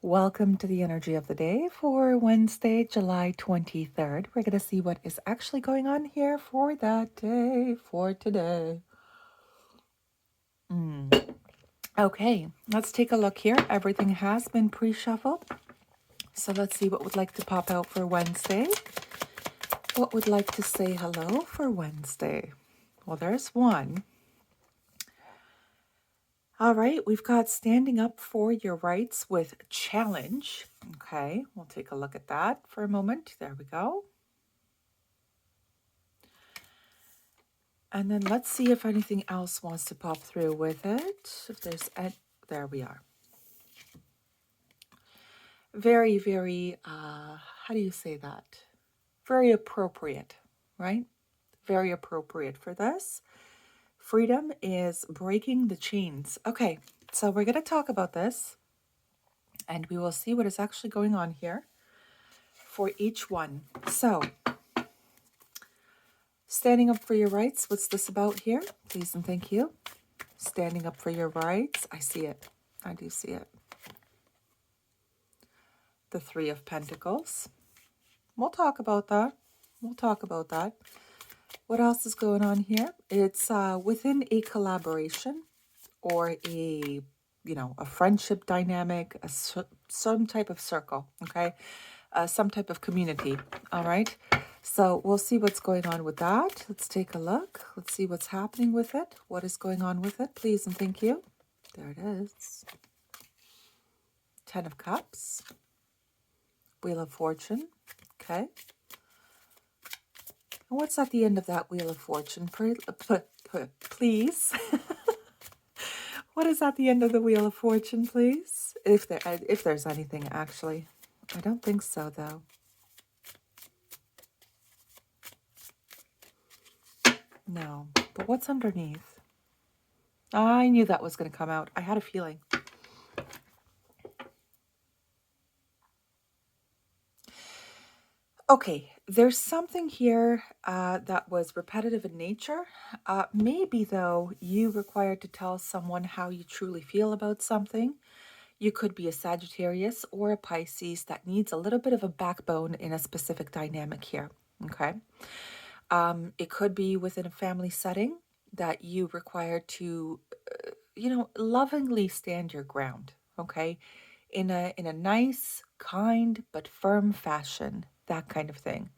Welcome to the energy of the day for Wednesday, July 23rd. We're going to see what is actually going on here for that day, for today. Okay, let's take a look here. Everything has been pre-shuffled. So let's see what would like to pop out for Wednesday. What would like to say hello for Wednesday? Well, there's one. All right, we've got standing up for your rights with challenge. Okay, we'll take a look at that for a moment. There we go. And then let's see if anything else wants to pop through with it. If there's there we are. Very, very, how do you say that? Very appropriate, right? Very appropriate for this. Freedom is breaking the chains. Okay, so we're going to talk about this and we will see what is actually going on here for each one. So, standing up for your rights, what's this about here? Please and thank you. Standing up for your rights. I see it. I do see it. The Three of Pentacles. We'll talk about that. We'll talk about that. What else is going on here? It's within a collaboration or a, a friendship dynamic, some type of circle, okay? Some type of community, all right? So we'll see what's going on with that. Let's take a look. Let's see what's happening with it. What is going on with it? Please and thank you. There it is. Ten of Cups. Wheel of Fortune. Okay. And what's at the end of that Wheel of Fortune? Please. What is at the end of the Wheel of Fortune, please? If there's anything, actually. I don't think so, though. No. But what's underneath? I knew that was going to come out. I had a feeling. Okay, there's something here that was repetitive in nature. Maybe, though, you required to tell someone how you truly feel about something. You could be a Sagittarius or a Pisces that needs a little bit of a backbone in a specific dynamic here, okay? It could be within a family setting that you require to, lovingly stand your ground, okay? In a nice, kind, but firm fashion, that kind of thing.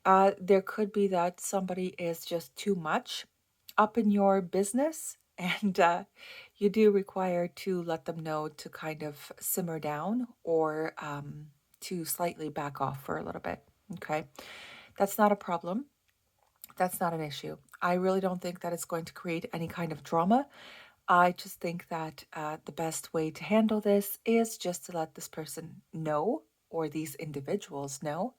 There could be that somebody is just too much up in your business and you do require to let them know to kind of simmer down or to slightly back off for a little bit, okay? That's not a problem. That's not an issue. I really don't think that it's going to create any kind of drama. I just think that the best way to handle this is just to let this person know, or these individuals know,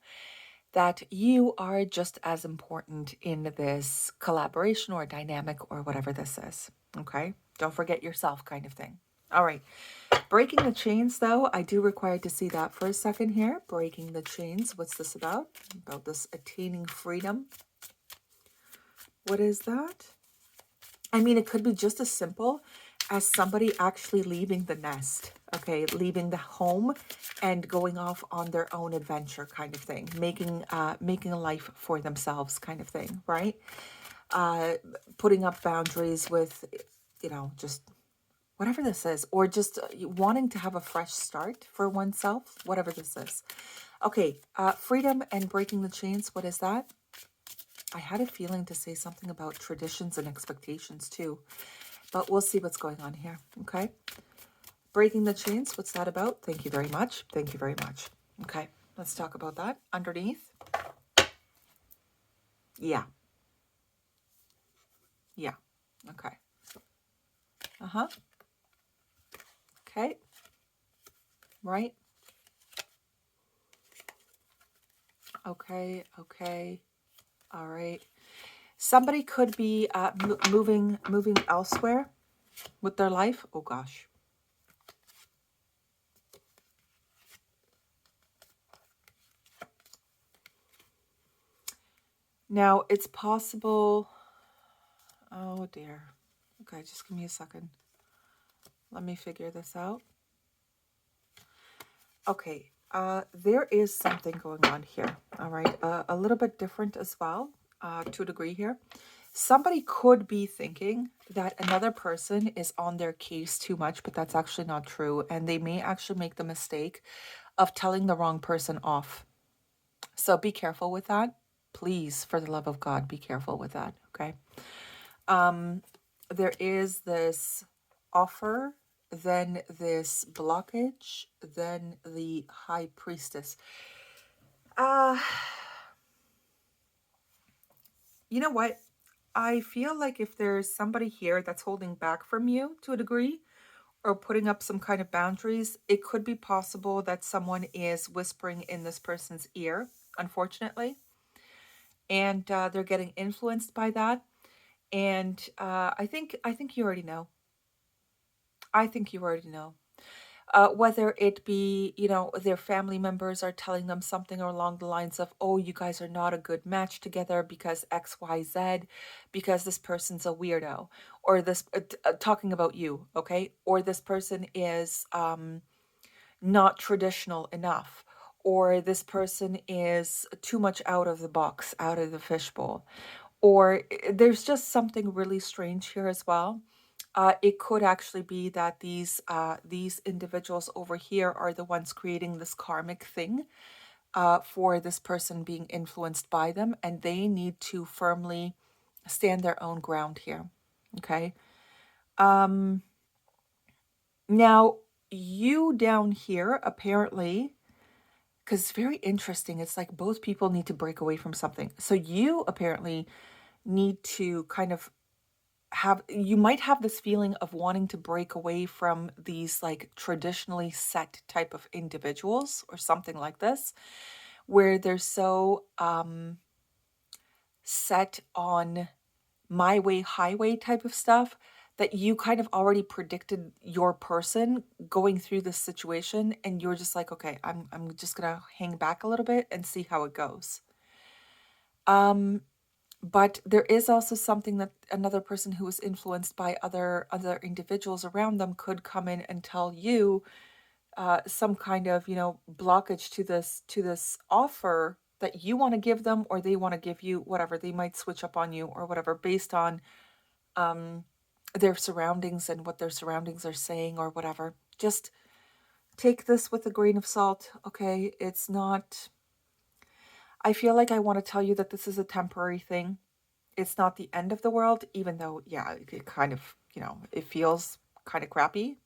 that you are just as important in this collaboration or dynamic or whatever this is. Okay? Don't forget yourself, kind of thing. All right. Breaking the chains, though, I do require to see that for a second here. Breaking the chains. What's this about? About this attaining freedom. What is that? I mean, it could be just as simple as somebody actually leaving the nest, okay, leaving the home and going off on their own adventure kind of thing, making a life for themselves kind of thing, right? Putting up boundaries with, just whatever this is, or just wanting to have a fresh start for oneself, whatever this is. Okay, freedom and breaking the chains, what is that? I had a feeling to say something about traditions and expectations too, but we'll see what's going on here, okay? Breaking the chains, what's that about? Thank you very much. Thank you very much. Okay, let's talk about that. Underneath. Yeah. Yeah. Okay. Uh-huh. Okay. Right. Okay. Okay. All right. Somebody could be moving elsewhere with their life. Oh, gosh. Now, it's possible... Oh, dear. Okay, just give me a second. Let me figure this out. Okay, there is something going on here. All right, a little bit different as well, to a degree here. Somebody could be thinking that another person is on their case too much, but that's actually not true. And they may actually make the mistake of telling the wrong person off. So be careful with that. Please, for the love of God, be careful with that. Okay. There is this offer, then this blockage, then the high priestess. Uh, you know what? I feel like if there's somebody here that's holding back from you to a degree or putting up some kind of boundaries, it could be possible that someone is whispering in this person's ear, unfortunately, and they're getting influenced by that. And I think you already know. I think you already know. Whether it be, their family members are telling them something along the lines of, oh, you guys are not a good match together because XYZ, because this person's a weirdo, or this, talking about you, okay? Or this person is not traditional enough, or this person is too much out of the box, out of the fishbowl, or there's just something really strange here as well. It could actually be that these individuals over here are the ones creating this karmic thing for this person being influenced by them, and they need to firmly stand their own ground here. Okay. Um, Now, you down here apparently, because it's very interesting. It's like both people need to break away from something. So you apparently need to kind of you might have this feeling of wanting to break away from these like traditionally set type of individuals or something like this, where they're so set on my way highway type of stuff that you kind of already predicted your person going through this situation, and you're just like, okay, I'm just gonna hang back a little bit and see how it goes. But there is also something that another person who was influenced by other individuals around them could come in and tell you some kind of, blockage to this offer that you want to give them, or they want to give you, whatever. They might switch up on you or whatever based on their surroundings and what their surroundings are saying or whatever. Just take this with a grain of salt, okay? It's not. I feel like I want to tell you that this is a temporary thing. It's not the end of the world, even though, yeah, it kind of, it feels kind of crappy.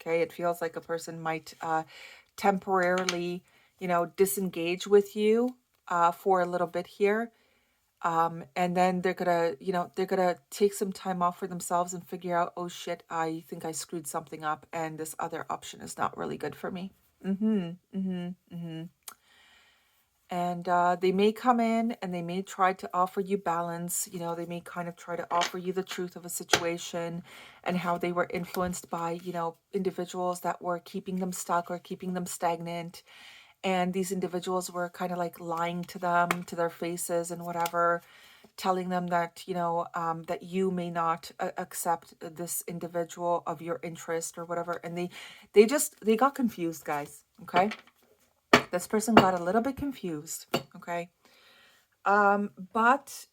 Okay. It feels like a person might temporarily, disengage with you for a little bit here. And then they're gonna take some time off for themselves and figure out, oh shit, I think I screwed something up, and this other option is not really good for me. Mm-hmm. Mm-hmm. Mm-hmm. And they may come in and they may try to offer you balance. They may kind of try to offer you the truth of a situation and how they were influenced by, individuals that were keeping them stuck or keeping them stagnant. And these individuals were kind of like lying to them, to their faces and whatever, telling them that, that you may not accept this individual of your interest or whatever. And they got confused, guys. Okay. This person got a little bit confused, okay? But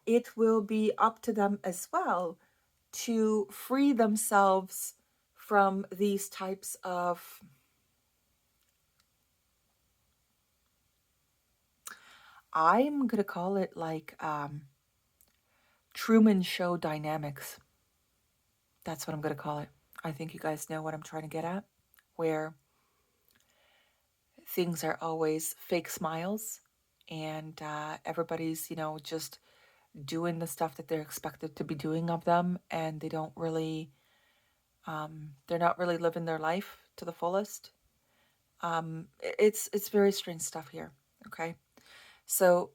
it will be up to them as well to free themselves from these types of, I'm going to call it like Truman Show dynamics. That's what I'm going to call it. I think you guys know what I'm trying to get at, where things are always fake smiles and everybody's, just doing the stuff that they're expected to be doing of them, and they don't really they're not really living their life to the fullest. It's very strange stuff here. Okay, so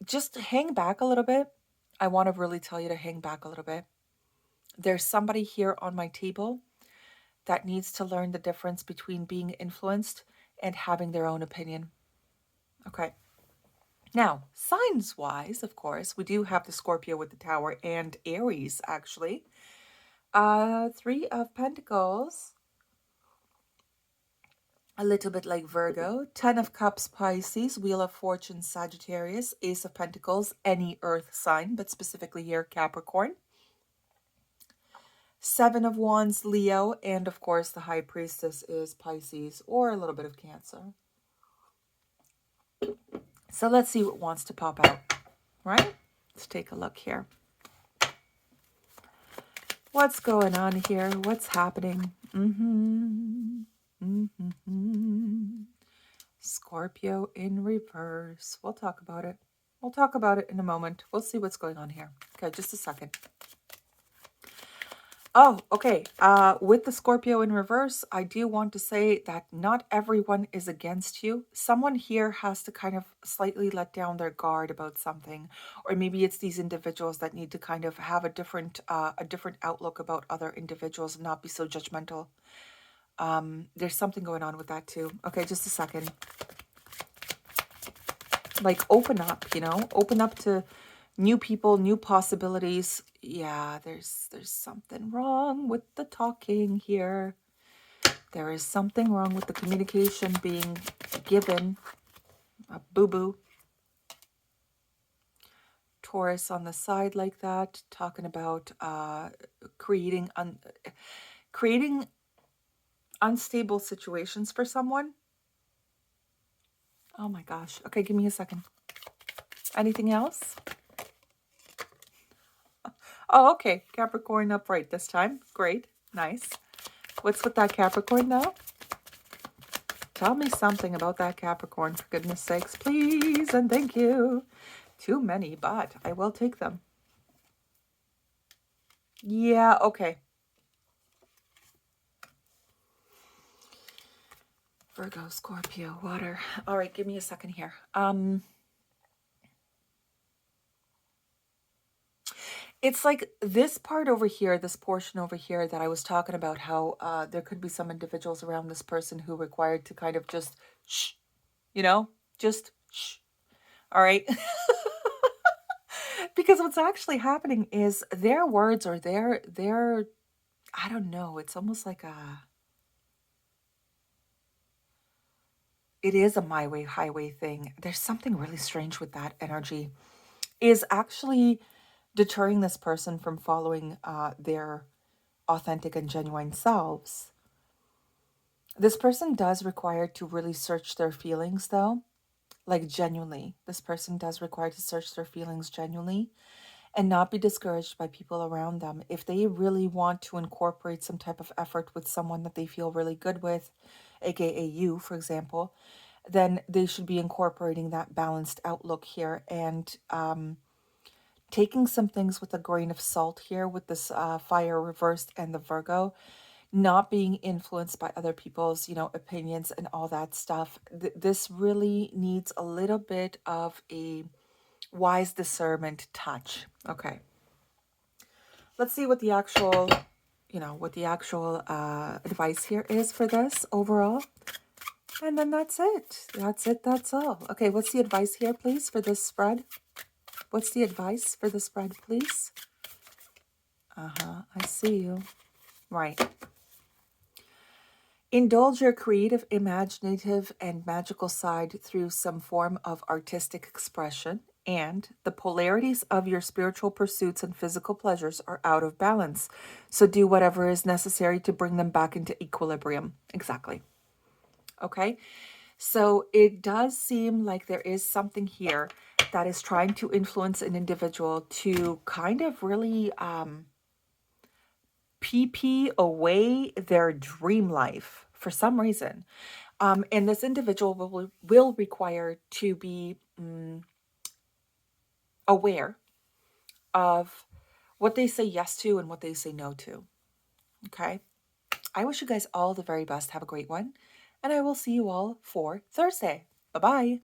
just hang back a little bit. I want to really tell you to hang back a little bit. There's somebody here on my table that needs to learn the difference between being influenced and having their own opinion. Okay. Now, signs wise, of course, we do have the Scorpio with the Tower and Aries, actually. Three of Pentacles. A little bit like Virgo. 10 of Cups, Pisces. Wheel of Fortune, Sagittarius. Ace of Pentacles, any earth sign, but specifically here, Capricorn. 7 of Wands, Leo. And of course, the High Priestess is Pisces or a little bit of Cancer. So let's see what wants to pop out, right? Let's take a look here. What's going on here? What's happening? Scorpio in reverse. We'll talk about it. We'll talk about it in a moment. We'll see what's going on here. Okay, just a second. Oh, okay. With the Scorpio in reverse, I do want to say that not everyone is against you. Someone here has to kind of slightly let down their guard about something, or maybe it's these individuals that need to kind of have a different outlook about other individuals and not be so judgmental. There's something going on with that too. Okay, just a second. Like open up, open up to new people, new possibilities. Yeah, there's something wrong with the talking here. There is something wrong with the communication being given. A boo-boo. Taurus on the side like that, talking about creating unstable situations for someone. Oh my gosh. Okay, give me a second. Anything else? Oh, okay. Capricorn upright this time. Great. Nice. What's with that Capricorn now? Tell me something about that Capricorn, for goodness sakes, please, and thank you. Too many, but I will take them. Yeah, okay. Virgo, Scorpio, water. All right, give me a second here. It's like this part over here, this portion over here that I was talking about, how there could be some individuals around this person who required to kind of just shh, just shh. All right. Because what's actually happening is their words or their I don't know, it's almost like it is a my way highway thing. There's something really strange with that energy. Is actually deterring this person from following their authentic and genuine selves. This person does require to really search their feelings, though, like genuinely. This person does require to search their feelings genuinely and not be discouraged by people around them. If they really want to incorporate some type of effort with someone that they feel really good with, aka you, for example, then they should be incorporating that balanced outlook here and taking some things with a grain of salt here with this fire reversed and the Virgo, not being influenced by other people's, opinions and all that stuff. This really needs a little bit of a wise discernment touch. Okay. Let's see what the actual, advice here is for this overall. And then that's it. That's it. That's all. Okay, what's the advice here, please, for this spread? What's the advice for the spread, please? I see you. Right. Indulge your creative, imaginative, and magical side through some form of artistic expression, and the polarities of your spiritual pursuits and physical pleasures are out of balance. So do whatever is necessary to bring them back into equilibrium. Exactly. Okay? So it does seem like there is something here that is trying to influence an individual to kind of really pee away their dream life for some reason. And this individual will require to be aware of what they say yes to and what they say no to. Okay? I wish you guys all the very best. Have a great one. And I will see you all for Thursday. Bye-bye.